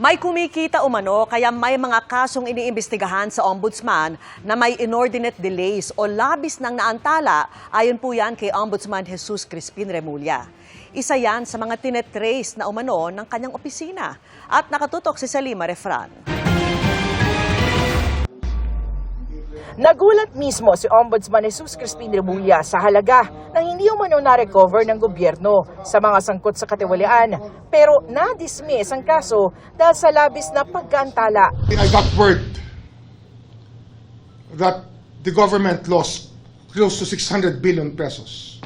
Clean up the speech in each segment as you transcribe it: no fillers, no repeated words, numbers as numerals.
May kumikita umano kaya may mga kasong iniimbestigahan sa Ombudsman na may inordinate delays o labis ng naantala ayon po yan kay Ombudsman Jesus Crispin Remulla. Isa yan sa mga tinetrace na umano ng kanyang opisina. At nakatutok si Salima Refran. Nagulat mismo si Ombudsman Jesus Crispin Remulla sa halaga ng hindi umano na-recover ng gobyerno sa mga sangkot sa katiwalian, pero na-dismiss ang kaso dahil sa labis na pagkaantala. I got word that the government lost close to 600 billion pesos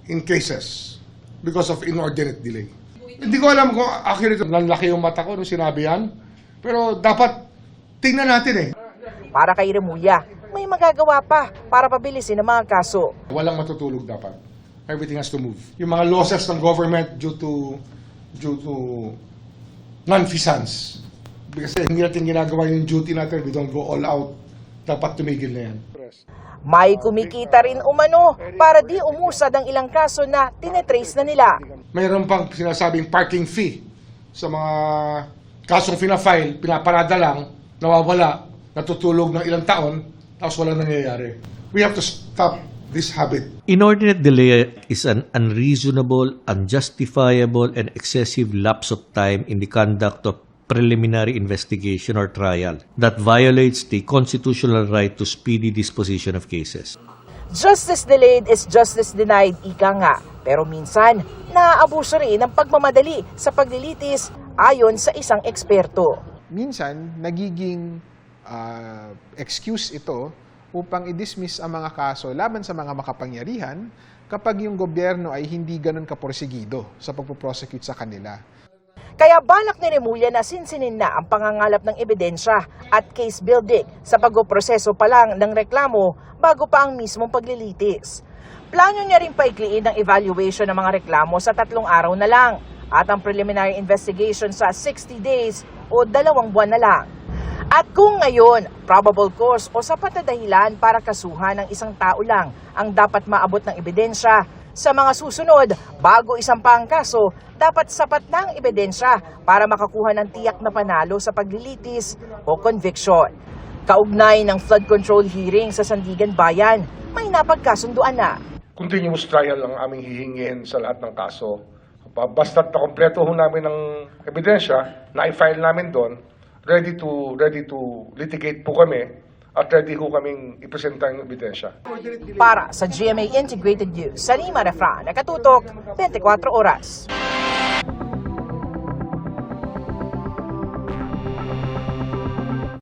in cases because of inordinate delay. Hindi ko alam kung accurate. Nanlaki yung mata ko nung sinabi yan, pero dapat tingnan natin eh. Para kay Remulla, may magagawa pa para pabilisin ang mga kaso. Walang matutulog dapat. Everything has to move. Yung mga losses ng government due to non-feasance. Kasi hindi natin ginagawa yung duty natin, we don't go all out. Dapat tumigil na yan. May kumikita rin umano para di umusad ang ilang kaso na tinetrace na nila. Mayroon pang sinasabing parking fee sa mga kasong fina-file, pinaparada lang, nawawala, natutulog ng ilang taon, tapos walang nangyayari. We have to stop this habit. Inordinate delay is an unreasonable, unjustifiable, and excessive lapse of time in the conduct of preliminary investigation or trial that violates the constitutional right to speedy disposition of cases. Justice delayed is justice denied, ika nga. Pero minsan, naaabuso rin ang pagmamadali sa paglilitis ayon sa isang eksperto. Minsan, nagiging excuse ito upang i-dismiss ang mga kaso laban sa mga makapangyarihan kapag yung gobyerno ay hindi ganun kaporsigido sa pagpuprosecute sa kanila. Kaya balak ni Remulla na sinsinin na ang pangangalap ng ebidensya at case building sa pagpoproseso pa lang ng reklamo bago pa ang mismong paglilitis. Plano niya rin paikliin ang evaluation ng mga reklamo sa 3 araw na lang at ang preliminary investigation sa 60 days o 2 buwan na lang. At kung ngayon, probable cause o sapat na dahilan para kasuhan ng isang tao lang ang dapat maabot ng ebidensya, sa mga susunod, bago isampa ang kaso, dapat sapat na ang ebidensya para makakuha ng tiyak na panalo sa paglilitis o conviction. Kaugnay ng flood control hearing sa Sandigan Bayan, may napagkasunduan na. Continuous trial ang aming hihingin sa lahat ng kaso. Basta't nakompleto ho namin ng ebidensya, na-file namin doon, ready to litigate po kami at ready ho kaming ipresenta yung ebidensya. Para sa GMA Integrated News, Salima Refran, nakatutok 24 oras.